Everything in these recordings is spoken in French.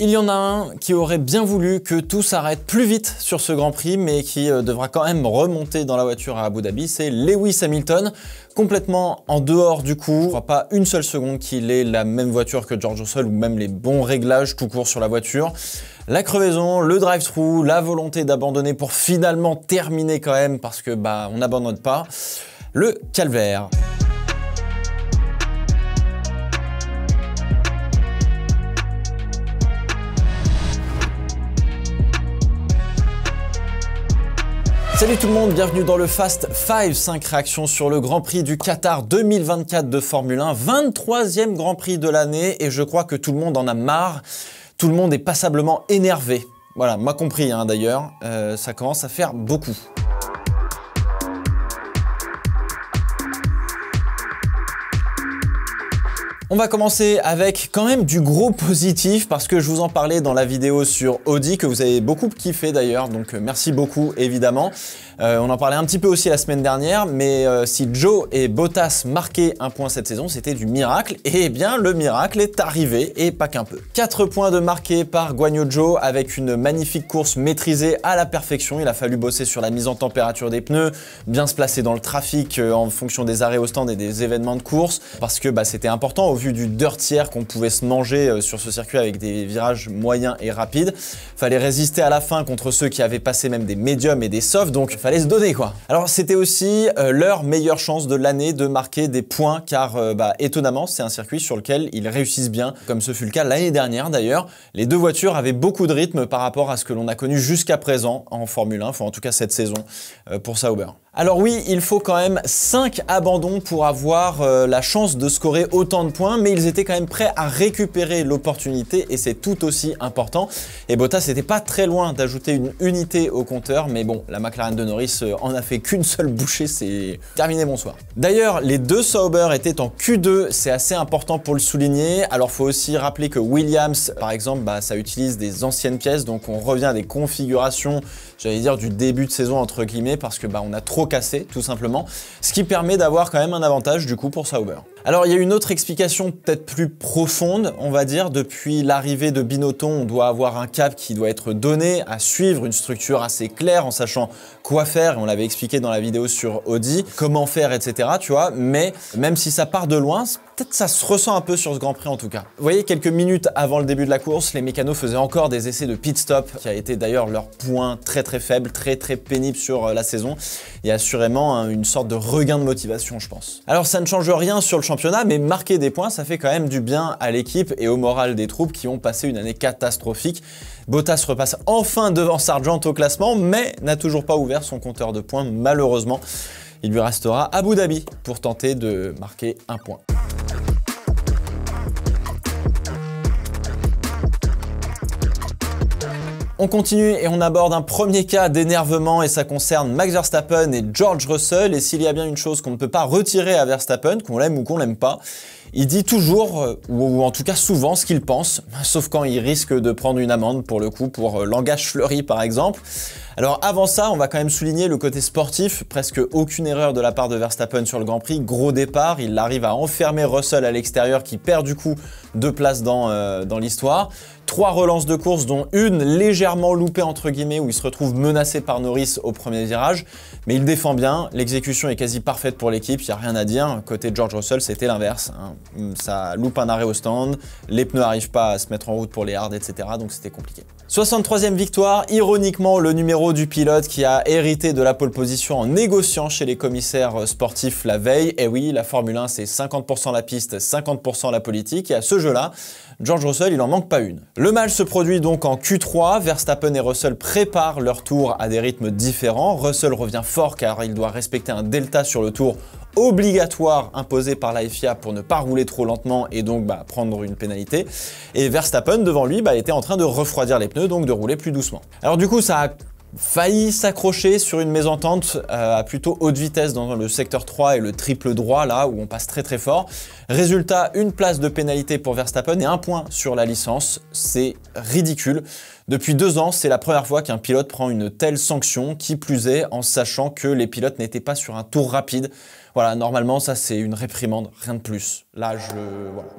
Il y en a un qui aurait bien voulu que tout s'arrête plus vite sur ce Grand Prix, mais qui devra quand même remonter dans la voiture à Abu Dhabi, c'est Lewis Hamilton, complètement en dehors du coup. Je crois pas une seule seconde qu'il ait la même voiture que George Russell ou même les bons réglages tout court sur la voiture. La crevaison, le drive-thru, la volonté d'abandonner pour finalement terminer quand même parce que on n'abandonne pas. Le calvaire. Salut tout le monde, bienvenue dans le Fast 5, 5 réactions sur le Grand Prix du Qatar 2024 de Formule 1, 23e Grand Prix de l'année et je crois que tout le monde en a marre, tout le monde est passablement énervé. Voilà, moi compris d'ailleurs, ça commence à faire beaucoup. On va commencer avec quand même du gros positif parce que je vous en parlais dans la vidéo sur Audi que vous avez beaucoup kiffé d'ailleurs, donc merci beaucoup évidemment. On en parlait un petit peu aussi la semaine dernière, mais si Zhou et Bottas marquaient un point cette saison, c'était du miracle. Et bien le miracle est arrivé et pas qu'un peu. 4 points de marqués par Guan Yu Zhou avec une magnifique course maîtrisée à la perfection. Il a fallu bosser sur la mise en température des pneus, bien se placer dans le trafic en fonction des arrêts au stand et des événements de course parce que c'était important au vu du dirtier qu'on pouvait se manger sur ce circuit avec des virages moyens et rapides. Fallait résister à la fin contre ceux qui avaient passé même des médiums et des softs, donc fallait se donner quoi. Alors c'était aussi leur meilleure chance de l'année de marquer des points car étonnamment c'est un circuit sur lequel ils réussissent bien, comme ce fut le cas l'année dernière d'ailleurs. Les deux voitures avaient beaucoup de rythme par rapport à ce que l'on a connu jusqu'à présent en Formule 1, enfin en tout cas cette saison pour Sauber. Alors oui, il faut quand même 5 abandons pour avoir la chance de scorer autant de points, mais ils étaient quand même prêts à récupérer l'opportunité et c'est tout aussi important. Et Bottas n'était pas très loin d'ajouter une unité au compteur, mais bon, la McLaren de Norris en a fait qu'une seule bouchée, c'est terminé bonsoir. D'ailleurs, les deux Sauber étaient en Q2, c'est assez important pour le souligner. Alors faut aussi rappeler que Williams, par exemple, ça utilise des anciennes pièces, donc on revient à des configurations, j'allais dire du début de saison entre guillemets, parce que on a trop cassé tout simplement, ce qui permet d'avoir quand même un avantage du coup pour Sauber. Alors il y a une autre explication peut-être plus profonde, on va dire, depuis l'arrivée de Binotto, on doit avoir un cap qui doit être donné, à suivre une structure assez claire en sachant quoi faire, et on l'avait expliqué dans la vidéo sur Audi, comment faire, etc. Tu vois, mais même si ça part de loin, peut-être ça se ressent un peu sur ce Grand Prix en tout cas. Vous voyez, quelques minutes avant le début de la course, les mécanos faisaient encore des essais de pit stop, qui a été d'ailleurs leur point très faible, très pénible sur la saison. Il y a assurément une sorte de regain de motivation, je pense. Alors ça ne change rien sur le championnat, mais marquer des points, ça fait quand même du bien à l'équipe et au moral des troupes qui ont passé une année catastrophique. Bottas repasse enfin devant Sargent au classement, mais n'a toujours pas ouvert son compteur de points, malheureusement. Il lui restera Abu Dhabi pour tenter de marquer un point. On continue et on aborde un premier cas d'énervement et ça concerne Max Verstappen et George Russell. Et s'il y a bien une chose qu'on ne peut pas retirer à Verstappen, qu'on l'aime ou qu'on l'aime pas, il dit toujours, ou en tout cas souvent, ce qu'il pense, sauf quand il risque de prendre une amende pour le coup, pour langage fleuri par exemple. Alors avant ça, on va quand même souligner le côté sportif, presque aucune erreur de la part de Verstappen sur le Grand Prix, gros départ, il arrive à enfermer Russell à l'extérieur qui perd du coup 2 places dans l'histoire. 3 relances de course dont une légèrement loupée entre guillemets où il se retrouve menacé par Norris au premier virage, mais il défend bien, l'exécution est quasi parfaite pour l'équipe, il n'y a rien à dire. Côté George Russell, c'était l'inverse, ça loupe un arrêt au stand, les pneus n'arrivent pas à se mettre en route pour les hards, etc. donc c'était compliqué. 63e victoire, ironiquement le numéro du pilote qui a hérité de la pole position en négociant chez les commissaires sportifs la veille. Et oui, la Formule 1 c'est 50% la piste, 50% la politique et à ce jeu-là, George Russell, il en manque pas une. Le match se produit donc en Q3, Verstappen et Russell préparent leur tour à des rythmes différents. Russell revient fort car il doit respecter un delta sur le tour obligatoire imposé par la FIA pour ne pas rouler trop lentement et donc prendre une pénalité. Et Verstappen devant lui était en train de refroidir les pneus, donc de rouler plus doucement. Alors du coup ça a failli s'accrocher sur une mésentente à plutôt haute vitesse dans le secteur 3 et le triple droit là où on passe très fort. Résultat, une place de pénalité pour Verstappen et 1 point sur la licence, c'est ridicule. Depuis 2 ans, c'est la première fois qu'un pilote prend une telle sanction, qui plus est en sachant que les pilotes n'étaient pas sur un tour rapide. Voilà, normalement ça c'est une réprimande, rien de plus. Là voilà.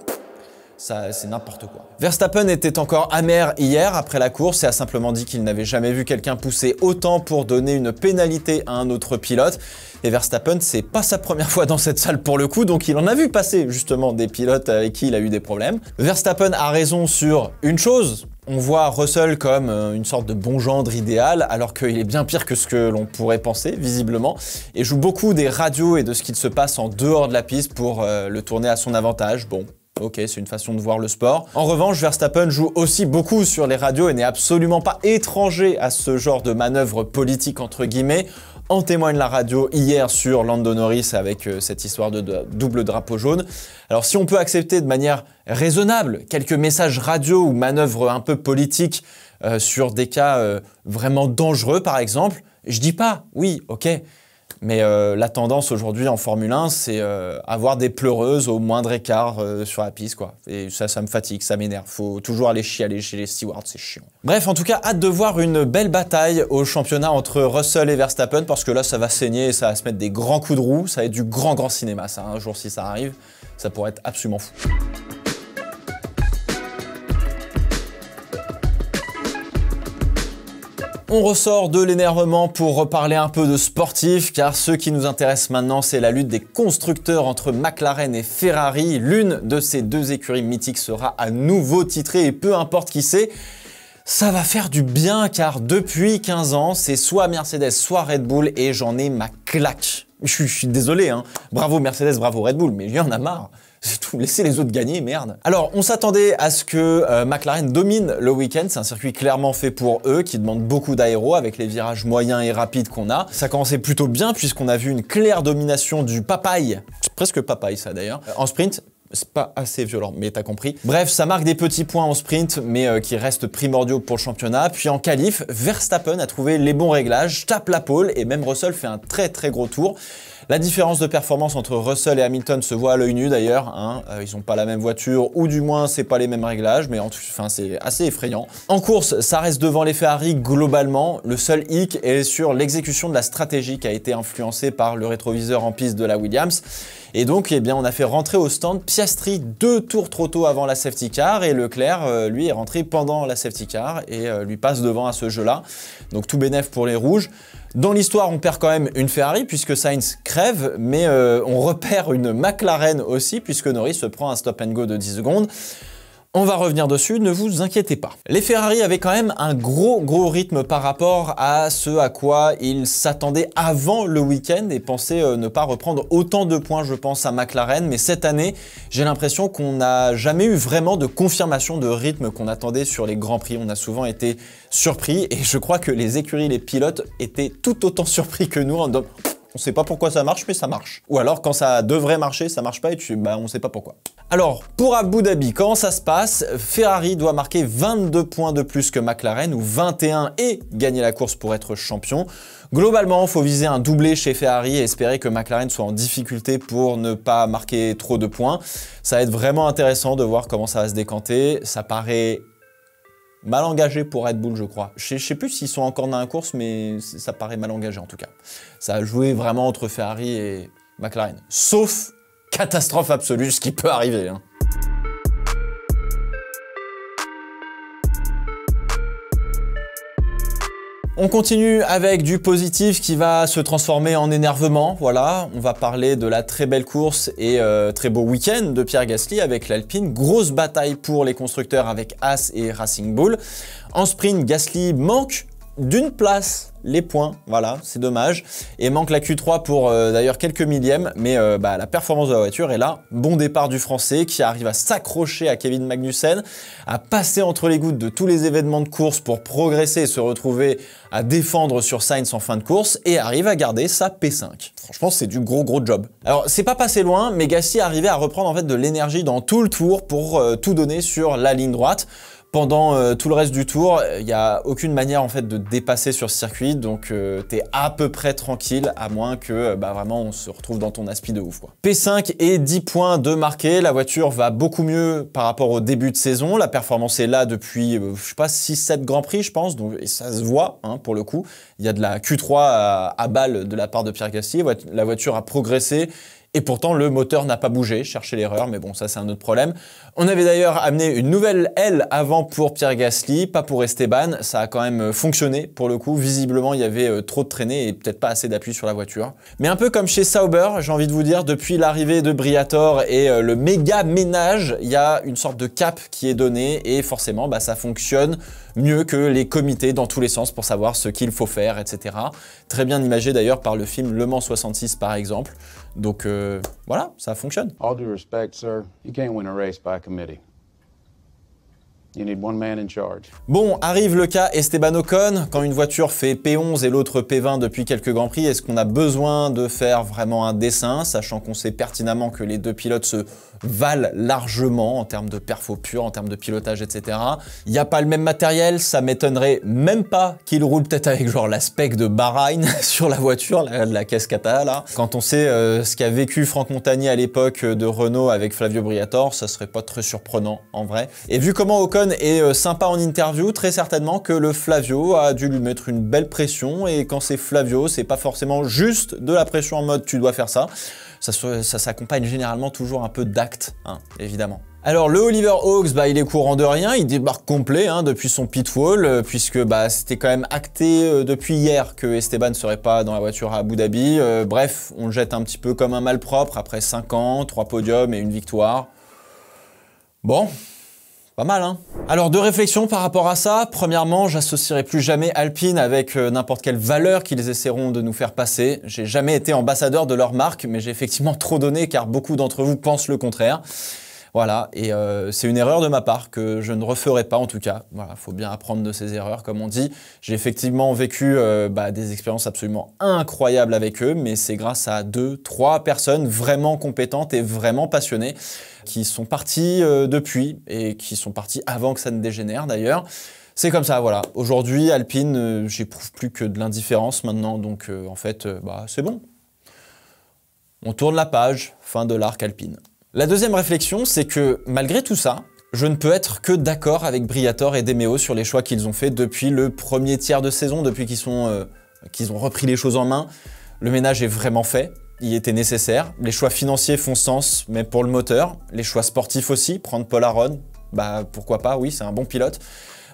c'est n'importe quoi. Verstappen était encore amer hier après la course et a simplement dit qu'il n'avait jamais vu quelqu'un pousser autant pour donner une pénalité à un autre pilote. Et Verstappen, c'est pas sa première fois dans cette salle pour le coup, donc il en a vu passer justement des pilotes avec qui il a eu des problèmes. Verstappen a raison sur une chose. On voit Russell comme une sorte de bon gendre idéal, alors qu'il est bien pire que ce que l'on pourrait penser, visiblement, et joue beaucoup des radios et de ce qu'il se passe en dehors de la piste pour le tourner à son avantage. Bon, ok, c'est une façon de voir le sport. En revanche, Verstappen joue aussi beaucoup sur les radios et n'est absolument pas étranger à ce genre de manœuvre politique entre guillemets. En témoigne la radio hier sur Lando Norris avec cette histoire de double drapeau jaune. Alors si on peut accepter de manière raisonnable quelques messages radio ou manœuvres un peu politiques sur des cas vraiment dangereux par exemple, je dis pas, oui, ok. Mais la tendance aujourd'hui en Formule 1, c'est avoir des pleureuses au moindre écart sur la piste, quoi. Et ça me fatigue, ça m'énerve. Faut toujours aller chialer chez les stewards, c'est chiant. Bref, en tout cas, hâte de voir une belle bataille au championnat entre Russell et Verstappen, parce que là, ça va saigner et ça va se mettre des grands coups de roue. Ça va être du grand cinéma, ça. Un jour, si ça arrive, ça pourrait être absolument fou. On ressort de l'énervement pour reparler un peu de sportif, car ce qui nous intéresse maintenant, c'est la lutte des constructeurs entre McLaren et Ferrari. L'une de ces deux écuries mythiques sera à nouveau titrée, et peu importe qui c'est, ça va faire du bien, car depuis 15 ans, c'est soit Mercedes, soit Red Bull, et j'en ai ma claque. Je suis désolé, hein. Bravo Mercedes, bravo Red Bull, mais il y en a marre. C'est tout, laissez les autres gagner, merde. Alors, on s'attendait à ce que McLaren domine le week-end. C'est un circuit clairement fait pour eux, qui demande beaucoup d'aéro avec les virages moyens et rapides qu'on a. Ça commençait plutôt bien puisqu'on a vu une claire domination du papaye. C'est presque papaye ça d'ailleurs. En sprint, c'est pas assez violent, mais t'as compris. Bref, ça marque des petits points en sprint, mais qui restent primordiaux pour le championnat. Puis en qualif, Verstappen a trouvé les bons réglages, tape la pole et même Russell fait un très gros tour. La différence de performance entre Russell et Hamilton se voit à l'œil nu d'ailleurs, hein. Ils n'ont pas la même voiture, ou du moins c'est pas les mêmes réglages, mais enfin c'est assez effrayant. En course, ça reste devant les Ferrari globalement. Le seul hic est sur l'exécution de la stratégie qui a été influencée par le rétroviseur en piste de la Williams. Et donc, eh bien, on a fait rentrer au stand Piastri 2 tours trop tôt avant la safety car, et Leclerc, lui, est rentré pendant la safety car et lui passe devant à ce jeu-là. Donc tout bénef pour les rouges. Dans l'histoire, on perd quand même une Ferrari puisque Sainz crève, mais on repère une McLaren aussi puisque Norris se prend un stop and go de 10 secondes. On va revenir dessus, ne vous inquiétez pas. Les Ferrari avaient quand même un gros rythme par rapport à ce à quoi ils s'attendaient avant le week-end et pensaient ne pas reprendre autant de points, je pense, à McLaren. Mais cette année, j'ai l'impression qu'on n'a jamais eu vraiment de confirmation de rythme qu'on attendait sur les Grands Prix. On a souvent été surpris et je crois que les écuries, les pilotes étaient tout autant surpris que nous en disant on sait pas pourquoi ça marche, mais ça marche. Ou alors, quand ça devrait marcher, ça marche pas et on sait pas pourquoi. Alors, pour Abu Dhabi, comment ça se passe? Ferrari doit marquer 22 points de plus que McLaren, ou 21, et gagner la course pour être champion. Globalement, il faut viser un doublé chez Ferrari et espérer que McLaren soit en difficulté pour ne pas marquer trop de points. Ça va être vraiment intéressant de voir comment ça va se décanter. Ça paraît mal engagé pour Red Bull, je crois. Je sais plus s'ils sont encore dans la course, mais ça paraît mal engagé en tout cas. Ça a joué vraiment entre Ferrari et McLaren. Sauf catastrophe absolue, ce qui peut arriver, hein. On continue avec du positif qui va se transformer en énervement, voilà. On va parler de la très belle course et très beau week-end de Pierre Gasly avec l'Alpine. Grosse bataille pour les constructeurs avec Haas et Racing Bull. En sprint, Gasly manque d'une place les points, voilà, c'est dommage. Et manque la Q3 pour d'ailleurs quelques millièmes, mais la performance de la voiture est là. Bon départ du Français qui arrive à s'accrocher à Kevin Magnussen, à passer entre les gouttes de tous les événements de course pour progresser et se retrouver à défendre sur Sainz en fin de course et arrive à garder sa P5. Franchement, c'est du gros job. Alors, c'est pas passé loin, mais Gasly arrivait à reprendre en fait de l'énergie dans tout le tour pour tout donner sur la ligne droite. Pendant tout le reste du tour, il n'y a aucune manière en fait de dépasser sur ce circuit, donc t'es à peu près tranquille, à moins que vraiment on se retrouve dans ton aspi de ouf, quoi. P5 et 10 points de marqué, la voiture va beaucoup mieux par rapport au début de saison, la performance est là depuis, je sais pas, 6-7 Grands Prix je pense, donc, et ça se voit hein, pour le coup. Il y a de la Q3 à balle de la part de Pierre Gasly, la voiture a progressé, Et pourtant, le moteur n'a pas bougé, cherchez l'erreur, mais bon, ça c'est un autre problème. On avait d'ailleurs amené une nouvelle aile avant pour Pierre Gasly, pas pour Esteban. Ça a quand même fonctionné pour le coup. Visiblement, il y avait trop de traînées et peut-être pas assez d'appui sur la voiture. Mais un peu comme chez Sauber, j'ai envie de vous dire, depuis l'arrivée de Briatore et le méga ménage, il y a une sorte de cap qui est donné et forcément, bah, ça fonctionne mieux que les comités dans tous les sens pour savoir ce qu'il faut faire, etc. Très bien imagé d'ailleurs par le film Le Mans 66 par exemple. Donc voilà, ça fonctionne. All due respect, sir, you can't win a race by committee. You need one man in charge. Bon, arrive le cas Esteban Ocon. Quand une voiture fait P11 et l'autre P20 depuis quelques Grands Prix, est-ce qu'on a besoin de faire vraiment un dessin, sachant qu'on sait pertinemment que les deux pilotes se valent largement en termes de perfo pur, en termes de pilotage, etc. Il n'y a pas le même matériel, ça m'étonnerait même pas qu'il roule peut-être avec genre la spec de Bahreïn sur la voiture, la Cascata là. Quand on sait ce qu'a vécu Franck Montagny à l'époque de Renault avec Flavio Briatore, ça serait pas très surprenant en vrai. Et vu comment Ocon est sympa en interview, très certainement que le Flavio a dû lui mettre une belle pression, et quand c'est Flavio, c'est pas forcément juste de la pression en mode tu dois faire ça. Ça s'accompagne généralement toujours un peu d'actes, hein, évidemment. Alors le Oliver Hawks, bah, il est courant de rien, il débarque complet hein, depuis son pitfall, puisque bah, c'était quand même acté depuis hier que Esteban ne serait pas dans la voiture à Abu Dhabi. Bref, on le jette un petit peu comme un malpropre après 5 ans, 3 podiums et une victoire. Bon, pas mal hein. Alors deux réflexions par rapport à ça. Premièrement, j'associerai plus jamais Alpine avec n'importe quelle valeur qu'ils essaieront de nous faire passer. J'ai jamais été ambassadeur de leur marque, mais j'ai effectivement trop donné car beaucoup d'entre vous pensent le contraire. Voilà, et c'est une erreur de ma part que je ne referai pas en tout cas. Voilà, faut bien apprendre de ses erreurs comme on dit. J'ai effectivement vécu des expériences absolument incroyables avec eux, mais c'est grâce à 2-3 personnes vraiment compétentes et vraiment passionnées qui sont parties depuis et qui sont parties avant que ça ne dégénère d'ailleurs. C'est comme ça, voilà. Aujourd'hui, Alpine, j'éprouve plus que de l'indifférence maintenant, donc en fait, c'est bon. On tourne la page, fin de l'arc Alpine. La deuxième réflexion, c'est que malgré tout ça, je ne peux être que d'accord avec Briatore et Demeo sur les choix qu'ils ont fait depuis le premier tiers de saison, depuis qu'ils ont repris les choses en main. Le ménage est vraiment fait, il était nécessaire. Les choix financiers font sens, mais pour le moteur. Les choix sportifs aussi, prendre Paul Aron, pourquoi pas, oui, c'est un bon pilote.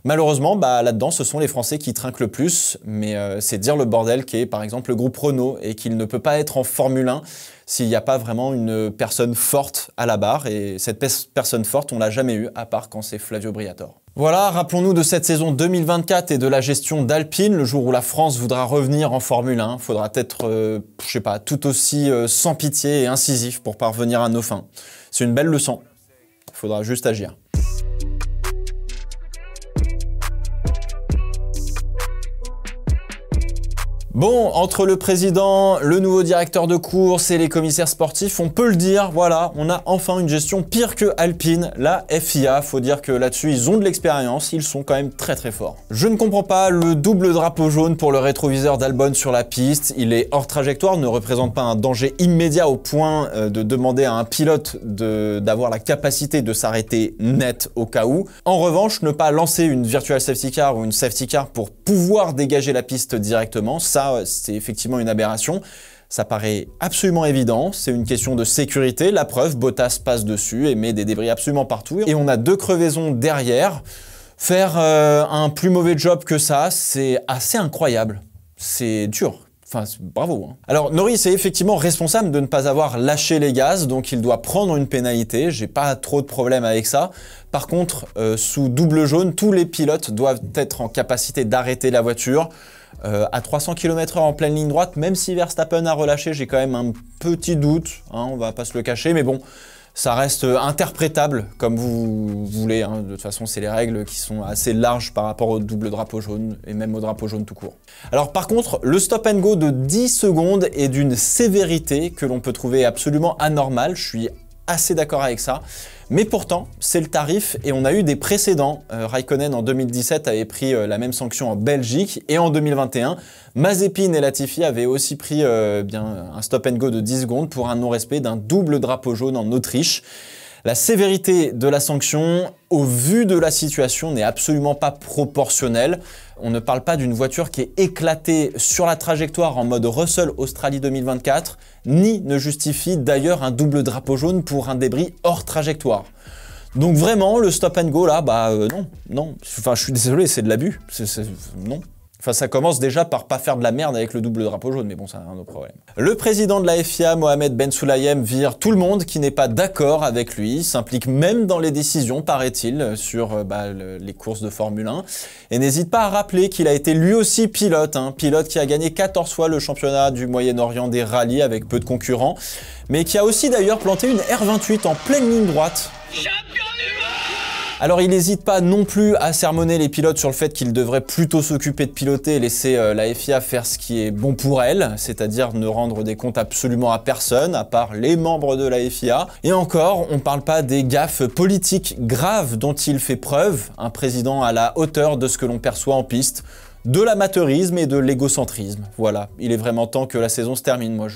Malheureusement, là-dedans, ce sont les Français qui trinquent le plus, mais c'est dire le bordel qu'est par exemple le groupe Renault et qu'il ne peut pas être en Formule 1 s'il n'y a pas vraiment une personne forte à la barre, et cette personne forte, on l'a jamais eu, à part quand c'est Flavio Briatore. Voilà, rappelons-nous de cette saison 2024 et de la gestion d'Alpine. Le jour où la France voudra revenir en Formule 1, faudra être, tout aussi sans pitié et incisif pour parvenir à nos fins. C'est une belle leçon, il faudra juste agir. Bon, entre le président, le nouveau directeur de course et les commissaires sportifs, on peut le dire, voilà, on a enfin une gestion pire que Alpine, la FIA. Faut dire que là-dessus, ils ont de l'expérience, ils sont quand même très très forts. Je ne comprends pas le double drapeau jaune pour le rétroviseur d'Albon sur la piste. Il est hors trajectoire, ne représente pas un danger immédiat au point de demander à un pilote d'avoir la capacité de s'arrêter net au cas où. En revanche, ne pas lancer une virtual safety car ou une safety car pour pouvoir dégager la piste directement, ça c'est effectivement une aberration. Ça paraît absolument évident, c'est une question de sécurité. La preuve, Bottas passe dessus et met des débris absolument partout. Et on a 2 crevaisons derrière. Faire un plus mauvais job que ça, c'est assez incroyable. C'est dur. Enfin, bravo. Hein. Alors, Norris est effectivement responsable de ne pas avoir lâché les gaz, donc il doit prendre une pénalité. J'ai pas trop de problème avec ça. Par contre, sous double jaune, tous les pilotes doivent être en capacité d'arrêter la voiture. À 300 km/h en pleine ligne droite, même si Verstappen a relâché, j'ai quand même un petit doute, hein, on va pas se le cacher, mais bon, ça reste interprétable comme vous voulez, hein. De toute façon, c'est les règles qui sont assez larges par rapport au double drapeau jaune et même au drapeau jaune tout court. Alors par contre, le stop and go de 10 secondes est d'une sévérité que l'on peut trouver absolument anormale, je suis assez d'accord avec ça. Mais pourtant, c'est le tarif et on a eu des précédents. Raikkonen en 2017 avait pris la même sanction en Belgique et en 2021, Mazepin et Latifi avaient aussi pris un stop and go de 10 secondes pour un non-respect d'un double drapeau jaune en Autriche. La sévérité de la sanction, au vu de la situation, n'est absolument pas proportionnelle. On ne parle pas d'une voiture qui est éclatée sur la trajectoire en mode Russell Australie 2024, ni ne justifie d'ailleurs un double drapeau jaune pour un débris hors trajectoire. Donc vraiment, le stop and go là, non. Enfin, je suis désolé, c'est de l'abus. Non. Enfin, ça commence déjà par pas faire de la merde avec le double drapeau jaune, mais bon, c'est un autre problème. Le président de la FIA, Mohamed Ben Sulayem, vire tout le monde qui n'est pas d'accord avec lui, s'implique même dans les décisions, paraît-il, sur les courses de Formule 1, et n'hésite pas à rappeler qu'il a été lui aussi pilote, pilote qui a gagné 14 fois le championnat du Moyen-Orient des rallyes avec peu de concurrents, mais qui a aussi d'ailleurs planté une R28 en pleine ligne droite. Alors il n'hésite pas non plus à sermonner les pilotes sur le fait qu'ils devraient plutôt s'occuper de piloter et laisser la FIA faire ce qui est bon pour elle, c'est-à-dire ne rendre des comptes absolument à personne, à part les membres de la FIA. Et encore, on ne parle pas des gaffes politiques graves dont il fait preuve, un président à la hauteur de ce que l'on perçoit en piste, de l'amateurisme et de l'égocentrisme. Voilà, il est vraiment temps que la saison se termine, moi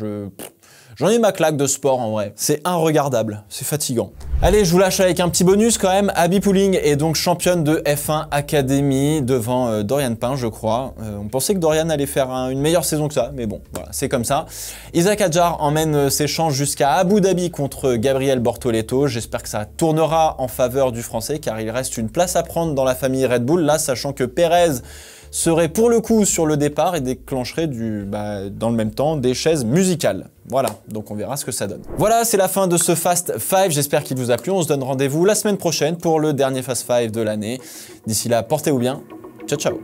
j'en ai ma claque de sport en vrai. C'est inregardable, c'est fatigant. Allez, je vous lâche avec un petit bonus quand même. Abby Pulling est donc championne de F1 Academy devant Dorian Pain, je crois. On pensait que Dorian allait faire une meilleure saison que ça, mais bon, voilà, c'est comme ça. Isaac Hadjar emmène ses chances jusqu'à Abu Dhabi contre Gabriel Bortoleto. J'espère que ça tournera en faveur du Français, car il reste une place à prendre dans la famille Red Bull, là, sachant que Perez serait pour le coup sur le départ et déclencherait dans le même temps des chaises musicales. Voilà, donc on verra ce que ça donne. Voilà, c'est la fin de ce Fast 5, j'espère qu'il vous a plu. On se donne rendez-vous la semaine prochaine pour le dernier Fast 5 de l'année. D'ici là, portez-vous bien. Ciao, ciao.